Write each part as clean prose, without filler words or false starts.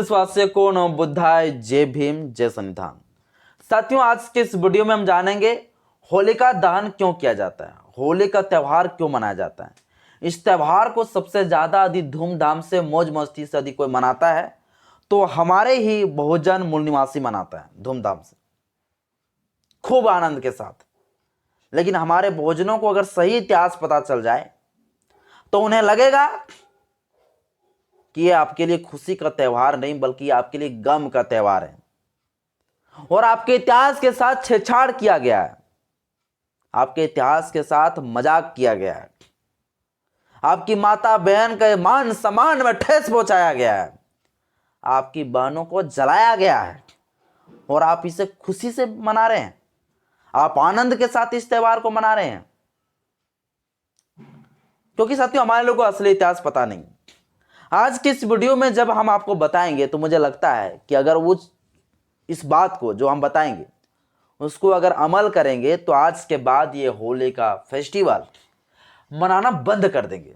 देशवासियों को नमो बुद्धाय, जय भीम, जय संविधान। साथियों, आज के इस वीडियो में हम जानेंगे होलिका दहन क्यों किया जाता है, होली का त्यौहार क्यों मनाया जाता है। इस त्यौहार को सबसे ज्यादा यदि धूमधाम से मौज मस्ती से यदि कोई मनाता है तो हमारे ही बहुजन मूल निवासी मनाता है धूमधाम से, खूब आनंद के साथ। लेकिन हमारे बहुजनों को अगर सही इतिहास पता चल जाए तो उन्हें लगेगा कि ये आपके लिए खुशी का त्यौहार नहीं बल्कि आपके लिए गम का त्यौहार है और आपके इतिहास के साथ छेड़छाड़ किया गया है, आपके इतिहास के साथ मजाक किया गया है, आपकी माता बहन के मान सम्मान में ठेस पहुंचाया गया है, आपकी बहनों को जलाया गया है और आप इसे खुशी से मना रहे हैं, आप आनंद के साथ इस त्यौहार को मना रहे हैं। क्योंकि साथियों, हमारे लोगों को असली इतिहास पता नहीं। आज की इस वीडियो में जब हम आपको बताएंगे तो मुझे लगता है कि अगर वो इस बात को जो हम बताएंगे उसको अगर अमल करेंगे तो आज के बाद ये होली का फेस्टिवल मनाना बंद कर देंगे।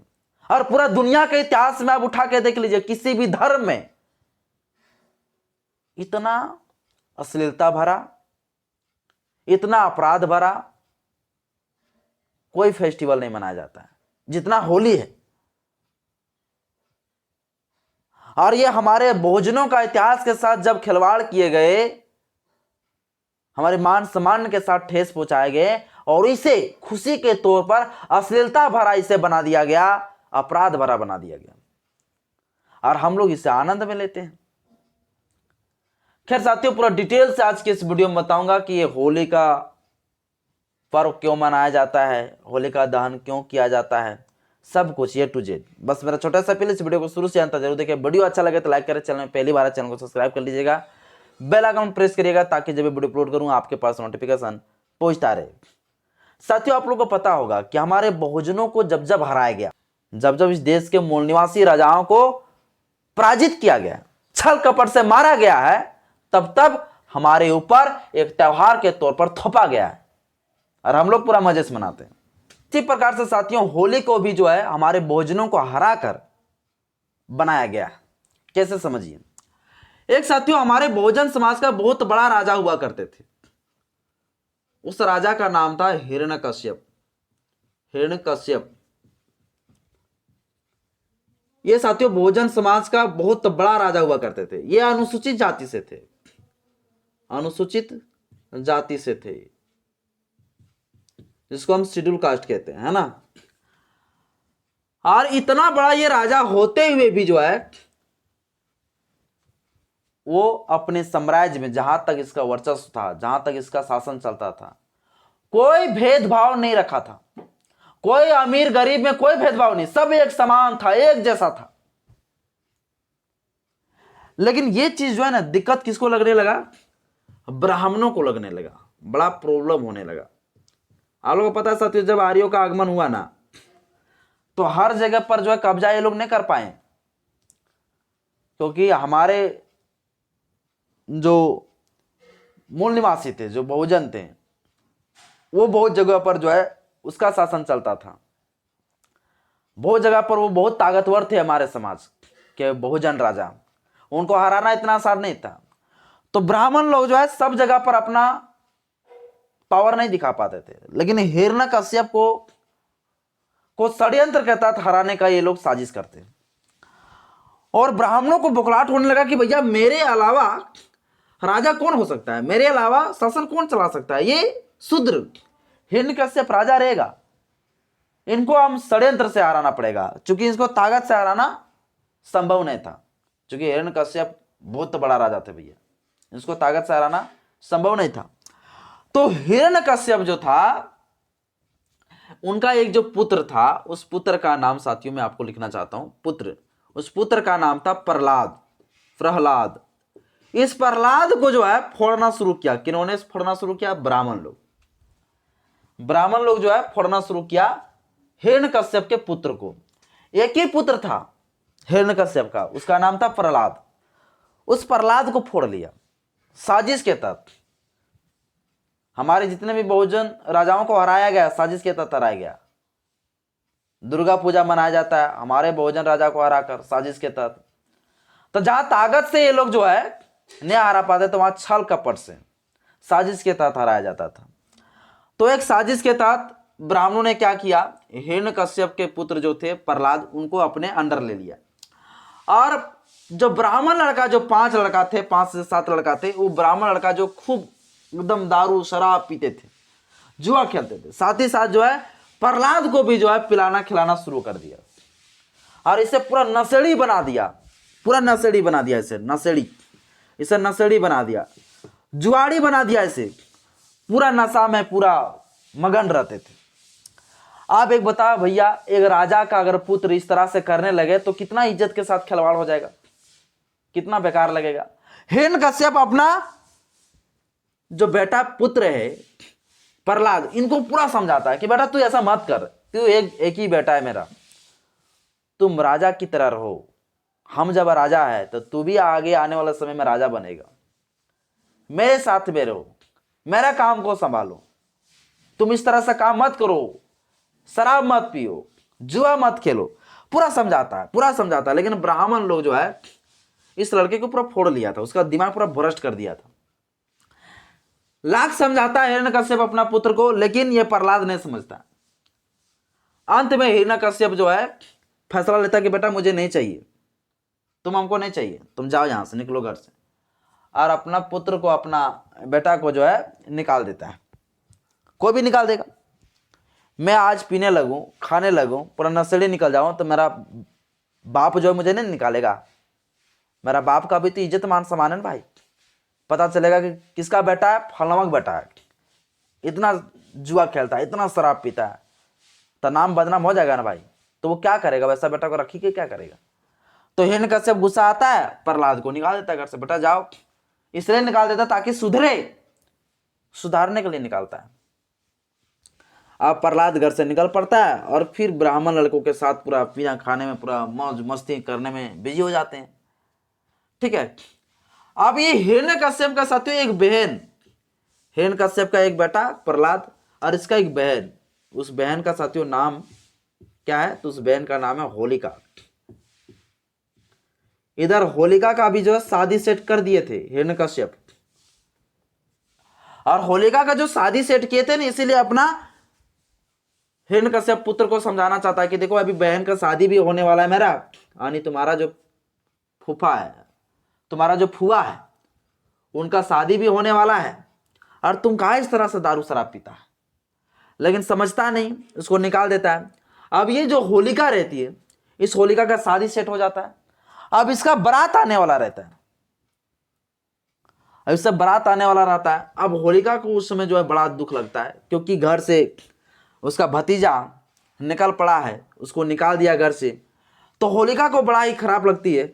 और पूरा दुनिया के इतिहास में आप उठा के देख लीजिए, किसी भी धर्म में इतना अश्लीलता भरा, इतना अपराध भरा कोई फेस्टिवल नहीं मनाया जाता है जितना होली है। और ये हमारे बहुजनों का इतिहास के साथ जब खिलवाड़ किए गए, हमारे मान सम्मान के साथ ठेस पहुंचाए गए और इसे खुशी के तौर पर अश्लीलता भरा इसे बना दिया गया, अपराध भरा बना दिया गया और हम लोग इसे आनंद में लेते हैं। खैर साथियों, पूरा डिटेल से आज के इस वीडियो में बताऊंगा कि ये होली का पर्व क्यों मनाया जाता है, होलिका दहन क्यों किया जाता है, सब कुछ ए टू जेड। बस मेरा छोटा सा अपील, इस वीडियो को शुरू से अंत जरूर देखिए। वीडियो अच्छा लगे तो लाइक करें, चैनल में पहली बार चैनल को सब्सक्राइब कर लीजिएगा, बेल आइकन प्रेस करिएगा ताकि जब भी वीडियो अपलोड करूं आपके पास नोटिफिकेशन पहुंचता रहे। साथियों, आप लोगों को पता होगा कि हमारे बहुजनों को जब जब हराया गया, जब जब इस देश के मूल निवासी राजाओं को पराजित किया गया, छल कपट से मारा गया है, तब तब हमारे ऊपर एक त्यौहार के तौर पर थोपा गया है और हम लोग पूरा मजे से मनाते हैं। इसी प्रकार से साथियों, होली को भी जो है हमारे बहुजनों को हराकर बनाया गया। कैसे, समझिए। एक साथियों, हमारे बहुजन समाज का बहुत बड़ा राजा हुआ करते थे। उस राजा का नाम था हिरण्यकश्यप। हिरण्यकश्यप ये साथियों बहुजन समाज का बहुत बड़ा राजा हुआ करते थे। ये अनुसूचित जाति से थे, अनुसूचित जाति से थे, जिसको हम शेड्यूल कास्ट कहते हैं, है ना। और इतना बड़ा ये राजा होते हुए भी जो है वो अपने साम्राज्य में, जहां तक इसका वर्चस्व था, जहां तक इसका शासन चलता था, कोई भेदभाव नहीं रखा था। कोई अमीर गरीब में कोई भेदभाव नहीं, सब एक समान था, एक जैसा था। लेकिन ये चीज जो है ना, दिक्कत किसको लगने लगा? ब्राह्मणों को लगने लगा, बड़ा प्रॉब्लम होने लगा। आप लोगों को पता है साथियों, जब आर्यों का आगमन हुआ ना तो हर जगह पर जो है कब्जा ये लोग नहीं कर पाए, क्योंकि हमारे जो मूल निवासी थे, जो बहुजन थे, वो बहुत जगह पर जो है उसका शासन चलता था। बहुत जगह पर वो बहुत ताकतवर थे हमारे समाज के बहुजन राजा, उनको हराना इतना आसान नहीं था। तो ब्राह्मण लोग जो है सब जगह पर अपना पावर नहीं दिखा पाते थे। लेकिन हिरण्यकश्यप को षड्यंत्र के तहत हराने का ये लोग साजिश करते। और ब्राह्मणों को बुखलाहट होने लगा कि भैया मेरे अलावा राजा कौन हो सकता है, मेरे अलावा शासन कौन चला सकता है, ये शूद्र हिरण्यकश्यप राजा रहेगा, इनको हम षड्यंत्र से हराना पड़ेगा। चूंकि इसको ताकत से हराना संभव नहीं था, चूंकि हिरण्यकश्यप बहुत बड़ा राजा थे भैया, इसको ताकत से हराना संभव नहीं था। तो हिरण्यकश्यप जो था, उनका एक जो पुत्र था, उस पुत्र का नाम साथियों मैं आपको लिखना चाहता हूं, पुत्र, उस पुत्र का नाम था प्रहलाद। प्रहलाद, इस प्रहलाद को जो है फोड़ना शुरू किया। किन्होंने फोड़ना शुरू किया? ब्राह्मण लोग। ब्राह्मण लोग जो है फोड़ना शुरू किया हिरण्यकश्यप के पुत्र को। एक ही पुत्र था हिरण्यकश्यप का, उसका नाम था प्रहलाद। उस प्रहलाद को फोड़ लिया साजिश के तहत। हमारे जितने भी बहुजन राजाओं को हराया गया, साजिश के तहत हराया गया। दुर्गा पूजा मनाया जाता है हमारे बहुजन राजा को हराकर, साजिश के तहत। तो जहां ताकत से ये लोग जो है नहीं हरा पाते, तो वहां छल कपट से साजिश के तहत हराया जाता था। तो एक साजिश के तहत ब्राह्मणों ने क्या किया, हिरण्यकश्यप के पुत्र जो थे प्रहलाद, उनको अपने अंडर ले लिया। और जो ब्राह्मण लड़का, जो 5 लड़का थे, 5 से 7 लड़का थे, वो ब्राह्मण लड़का जो खूब एकदम दारू शराब पीते थे, जुआ खेलते थे, साथ ही साथ जो है प्रहलाद को भी जो है पिलाना खिलाना शुरू कर दिया और इसे पूरा नशेड़ी बना दिया, पूरा नशेड़ी बना दिया, इसे नशेड़ी बना दिया, जुआड़ी बना दिया, इसे पूरा नशा में पूरा मगन रहते थे। आप एक बताओ भैया, एक राजा का अगर पुत्र इस तरह से करने लगे तो कितना इज्जत के साथ खिलवाड़ हो जाएगा, कितना बेकार लगेगा। हिरण्यकश्यप अपना जो बेटा पुत्र है प्रहलाद, इनको पूरा समझाता है कि बेटा तू ऐसा मत कर, तू एक ही बेटा है मेरा, तुम राजा की तरह रहो, हम जब राजा है तो तू भी आगे आने वाले समय में राजा बनेगा, मेरे साथ में रहो, मेरा काम को संभालो, तुम इस तरह से काम मत करो, शराब मत पियो, जुआ मत खेलो, पूरा समझाता है। लेकिन ब्राह्मण लोग जो है इस लड़के को पूरा फोड़ लिया था, उसका दिमाग पूरा भ्रष्ट कर दिया था। लाख समझाता है हिरण्यकश्यप अपना पुत्र को, लेकिन यह प्रहलाद नहीं समझता। अंत में हिरण्यकश्यप जो है फैसला लेता कि बेटा मुझे नहीं चाहिए, तुम हमको नहीं चाहिए, तुम जाओ यहां से, निकलो घर से, और अपना पुत्र को, अपना बेटा को जो है निकाल देता है। कोई भी निकाल देगा, मैं आज पीने लगूं, खाने लगूं, पूरा नशेड़ी निकल जाऊं तो मेरा बाप जो है मुझे नहीं निकालेगा, मेरा बाप का भी तो इज्जत मान सम्मान है भाई, पता चलेगा कि किसका बेटा है, फलनमक बेटा है, इतना जुआ खेलता है, इतना शराब पीता है, तो नाम बदनाम हो जाएगा ना भाई। तो वो क्या करेगा, वैसा बेटा को रखी के क्या करेगा। तो हिरण्यकश्यप गुस्सा आता है, प्रहलाद को निकाल देता है घर से, बेटा जाओ, इसलिए निकाल देता ताकि सुधारने के लिए निकालता है। अब प्रहलाद घर से निकल पड़ता है और फिर ब्राह्मण लड़कों के साथ पूरा पीना खाने में, पूरा मौज मस्ती करने में बिजी हो जाते हैं। ठीक है, अब ये हिरण्यकश्यप का साथियों एक बहन, हिरण्यकश्यप का एक बेटा प्रहलाद और इसका एक बहन, उस बहन का साथियों नाम क्या है, तो उस बहन का नाम है होलिका। इधर होलिका का भी जो है शादी सेट कर दिए थे हिरण्यकश्यप, और होलिका का जो शादी सेट किए थे ना, इसीलिए अपना हिरण्यकश्यप पुत्र को समझाना चाहता है कि देखो अभी बहन का शादी भी होने वाला है मेरा, यानी तुम्हारा जो फूफा है, तुम्हारा जो फुआ है, उनका शादी भी होने वाला है, और तुम कहाँ इस तरह से दारू शराब पीता है। लेकिन समझता नहीं, उसको निकाल देता है। अब ये जो होलिका रहती है, इस होलिका का शादी सेट हो जाता है, अब इसका बारात आने वाला रहता है, अब इसका बारात आने वाला रहता है। अब होलिका को उस समय जो है बड़ा दुख लगता है, क्योंकि घर से उसका भतीजा निकल पड़ा है, उसको निकाल दिया घर से, तो होलिका को बड़ा ही खराब लगती है।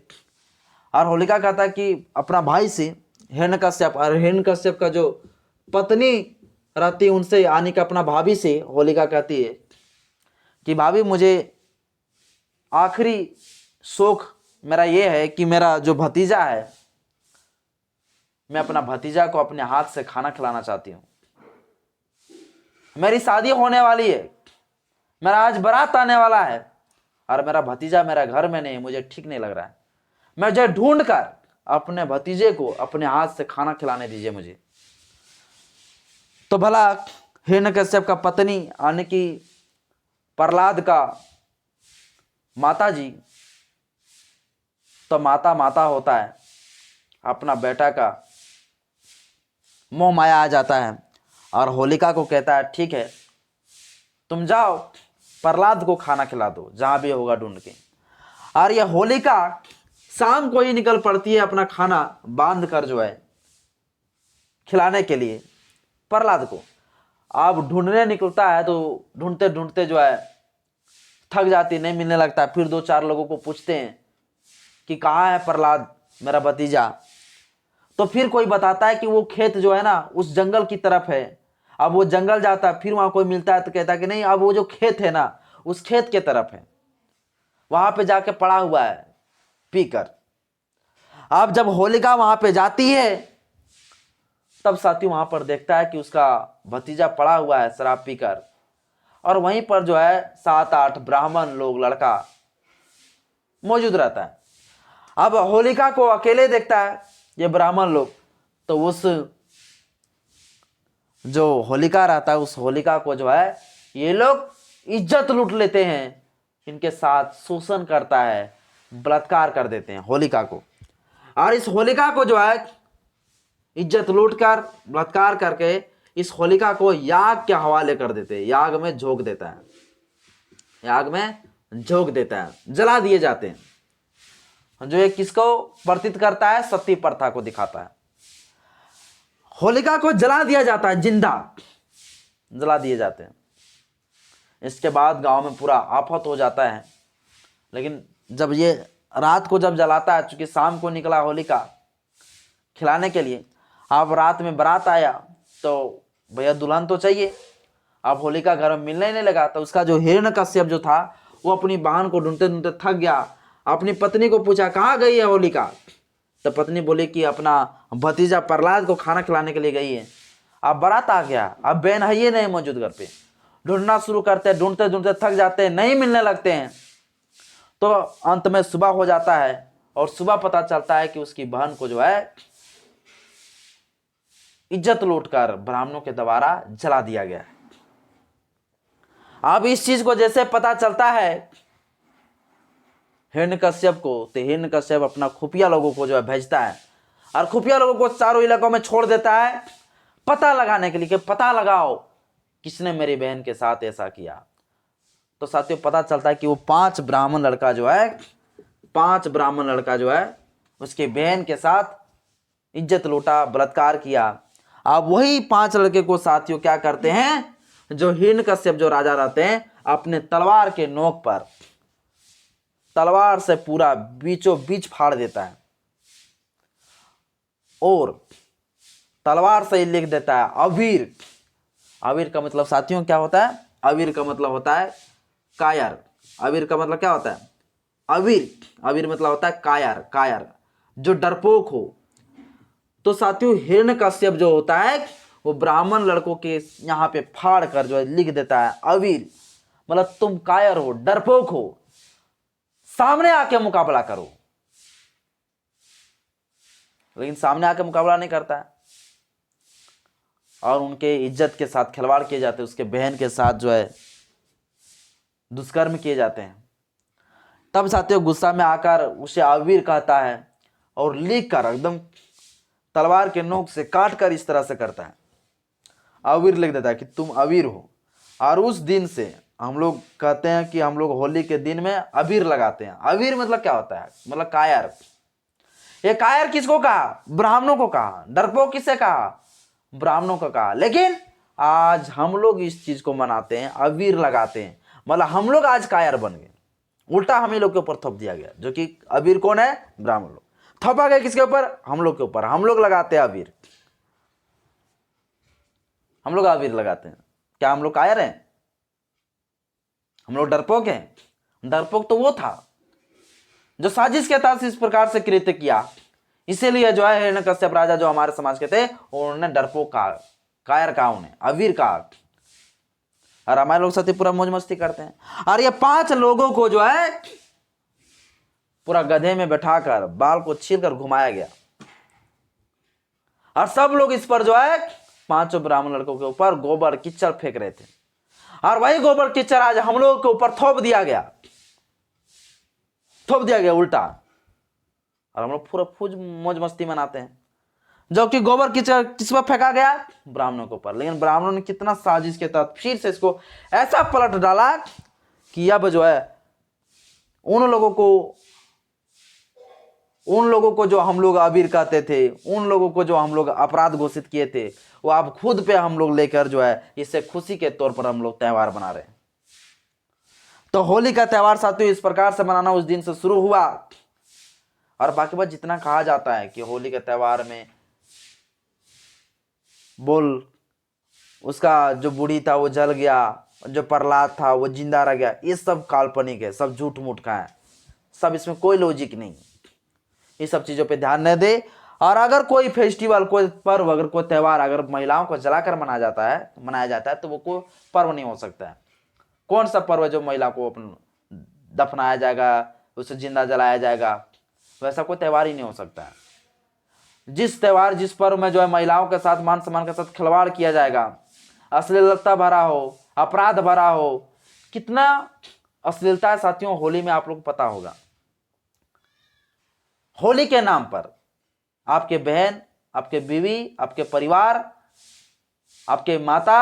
और होलिका कहता है कि अपना भाई से हिरण्यकश्यप, और हिरण्यकश्यप का जो पत्नी रहती है उनसे, यानी कि अपना भाभी से होलिका कहती है कि भाभी मुझे आखिरी शौक मेरा ये है कि मेरा जो भतीजा है, मैं अपना भतीजा को अपने हाथ से खाना खिलाना चाहती हूँ, मेरी शादी होने वाली है, मेरा आज बारात आने वाला है, और मेरा भतीजा मेरा घर में नहीं, मुझे ठीक नहीं लग रहा है, मुझे ढूंढ कर अपने भतीजे को अपने हाथ से खाना खिलाने दीजिए मुझे। तो भला हिरण्यकश्यप का पत्नी यानी कि प्रहलाद का माता जी, तो माता होता है, अपना बेटा का मोह माया आ जाता है, और होलिका को कहता है ठीक है तुम जाओ प्रहलाद को खाना खिला दो, जहां भी होगा ढूंढ के। और यह होलिका शाम को ही निकल पड़ती है अपना खाना बांध कर जो है खिलाने के लिए प्रहलाद को। अब ढूंढने निकलता है, तो ढूंढते ढूंढते जो है थक जाती, नहीं मिलने लगता। फिर 2-4 लोगों को पूछते हैं कि कहाँ है प्रहलाद मेरा भतीजा, तो फिर कोई बताता है कि वो खेत जो है ना उस जंगल की तरफ है। अब वो जंगल जाता है, फिर वहां कोई मिलता है तो कहता है कि नहीं, अब वो जो खेत है ना उस खेत के तरफ है, वहां पे जाके पड़ा हुआ है पीकर। अब जब होलिका वहां पे जाती है, तब साथी वहां पर देखता है कि उसका भतीजा पड़ा हुआ है शराब पीकर, और वहीं पर जो है 7-8 ब्राह्मण लोग लड़का मौजूद रहता है। अब होलिका को अकेले देखता है ये ब्राह्मण लोग, तो उस जो होलिका रहता है उस होलिका को जो है ये लोग इज्जत लूट लेते हैं, इनके साथ शोषण करता है, बलात्कार कर देते हैं होलिका को। और इस होलिका को जो है इज्जत लूट कर बलात्कार करके इस होलिका को याग के हवाले कर देते हैं, याग में झोंक देता है, याग में झोंक देता है, जला दिए जाते हैं। जो ये किसको प्रतीत करता है? सती प्रथा को दिखाता है। होलिका को जला दिया जाता है, जिंदा जला दिए जाते हैं। इसके बाद गांव में पूरा आफत हो जाता है। लेकिन जब ये रात को जब जलाता है, चूंकि शाम को निकला होलिका खिलाने के लिए, अब रात में बारात आया तो भैया दुल्हन तो चाहिए। अब होलिका घर में मिलने नहीं लगा, तो उसका जो हिरण्यकश्यप जो था वो अपनी बहन को ढूंढते ढूंढते थक गया। अपनी पत्नी को पूछा कहाँ गई है होलिका, तो पत्नी बोली कि अपना भतीजा प्रहलाद को खाना खिलाने के लिए गई है। अब बारात आ गया, अब बहन है ये नहीं मौजूद घर पे, ढूंढना शुरू करते हैं, ढूंढते ढूंढते थक जाते हैं, नहीं मिलने लगते हैं। तो अंत में सुबह हो जाता है और सुबह पता चलता है कि उसकी बहन को जो है इज्जत लूटकर ब्राह्मणों के द्वारा जला दिया गया है। अब इस चीज को जैसे पता चलता है हिरण्यकश्यप को, तो हिरण्यकश्यप अपना खुफिया लोगों को जो है भेजता है और खुफिया लोगों को चारों इलाकों में छोड़ देता है पता लगाने के लिए कि पता लगाओ किसने मेरी बहन के साथ ऐसा किया। तो साथियों पता चलता है कि वो 5 ब्राह्मण लड़का जो है उसके बहन के साथ इज्जत लूटा, बलात्कार किया। अब वही 5 लड़के को साथियों क्या करते हैं, जो हिरण्यकश्यप जो राजा रहते हैं अपने तलवार के नोक पर तलवार से पूरा बीचों बीच फाड़ देता है और तलवार से ही लिख देता है अवीर। अवीर का मतलब साथियों क्या होता है? अवीर का मतलब होता है कायर। अवीर का मतलब क्या होता है? अवीर मतलब होता है कायर जो डरपोक हो। तो साथियों हिरण्यकश्यप जो होता है वो ब्राह्मण लड़कों के यहाँ पे फाड़ कर जो है लिख देता है अवीर, मतलब तुम कायर हो, डरपोक हो, सामने आके मुकाबला करो। लेकिन सामने आके मुकाबला नहीं करता है और उनके इज्जत के साथ खिलवाड़ किए जाते हैं, उसके बहन के साथ जो है दुष्कर्म किए जाते हैं। तब साथियों गुस्सा में आकर उसे अवीर कहता है और लिख कर एकदम तलवार के नोक से काट कर इस तरह से करता है, अवीर लिख देता है कि तुम अवीर हो। और उस दिन से हम लोग कहते हैं कि हम लोग होली के दिन में अबीर लगाते हैं। अबीर मतलब क्या होता है? मतलब कायर। ये कायर किसको कहा? ब्राह्मणों को कहा। डरपोक किसे कहा? ब्राह्मणों को कहा। लेकिन आज हम लोग इस चीज को मनाते हैं, अबीर लगाते हैं, मतलब हम लोग आज कायर बन गए, उल्टा हम ही लोग के ऊपर थोप दिया गया। जो कि अबीर कौन है? ब्राह्मण लोग। थोपा गया किसके ऊपर? हम लोग के ऊपर। हम लोग लगाते हैं अबीर, हम लोग अबीर लगाते हैं। क्या हम लोग कायर हैं? हम लोग डरपोक हैं? डरपोक तो वो था जो साजिश के तहत इस प्रकार से कृत्य किया। इसीलिए जो है हिरण्यकश्यप राजा जो हमारे समाज के थे उन्होंने डरपोक कहा, कायर कहा, उन्हें अबीर कहा। और हमारे लोग साथी पूरा मौज मस्ती करते हैं। और ये 5 लोगों को जो है पूरा गधे में बैठाकर बाल को छीलकर घुमाया गया और सब लोग इस पर जो है 5 ब्राह्मण लड़कों के ऊपर गोबर कीचड़ फेंक रहे थे। और वही गोबर कीचड़ आज हम लोगों के ऊपर थोप दिया गया उल्टा। और हम लोग पूरा फूज मौज मस्ती मनाते हैं। जो कि गोबर कीचड़ किस पर फेंका गया? ब्राह्मणों के ऊपर। लेकिन ब्राह्मणों ने कितना साजिश के तहत फिर से इसको ऐसा पलट डाला कि अब जो है उन लोगों को जो हम लोग अबीर कहते थे, उन लोगों को जो हम लोग अपराध घोषित किए थे, वो अब खुद पे हम लोग लेकर जो है इसे खुशी के तौर पर हम लोग त्योहार बना रहे हैं। तो होली का त्योहार साथियों इस प्रकार से मनाना उस दिन से शुरू हुआ। और बाकी बात जितना कहा जाता है कि होली के त्योहार में बोल उसका जो बूढ़ी था वो जल गया, जो प्रहलाद था वो जिंदा रह गया, ये सब काल्पनिक है, सब झूठ मूठ का है, सब इसमें कोई लॉजिक नहीं। ये सब चीजों पे ध्यान न दे। और अगर कोई फेस्टिवल, कोई पर्व, अगर कोई त्योहार अगर महिलाओं को जलाकर मनाया जाता है तो वो कोई पर्व नहीं हो सकता है। कौन सा पर्व है जो महिला को दफनाया जाएगा, उसे जिंदा जलाया जाएगा, वैसा कोई त्यौहार ही नहीं हो सकता है। जिस त्यौहार जिस पर्व में जो है महिलाओं के साथ मान सम्मान के साथ खिलवाड़ किया जाएगा, अश्लीलता भरा हो, अपराध भरा हो, कितना अश्लीलता है साथियों होली में, आप लोग को पता होगा। होली के नाम पर आपके बहन, आपके बीवी, आपके परिवार, आपके माता,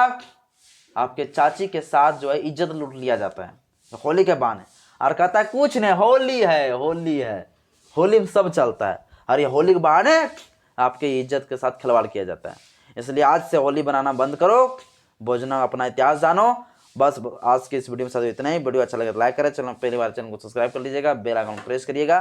आपके चाची के साथ जो है इज्जत लूट लिया जाता है होली के बहाने, और कहता है कुछ नहीं, होली है, होली है, होली में सब चलता है, और ये होली के बहाने आपके इज्जत के साथ खिलवाड़ किया जाता है। इसलिए आज से होली बनाना बंद करो, भोजना अपना इतिहास जानो। बस आज के इस वीडियो में साथ इतना ही। वीडियो अच्छा लगे तो लाइक करें, चैनल पहली बार चैनल को सब्सक्राइब कर लीजिएगा, बेल आइकन प्रेस करिएगा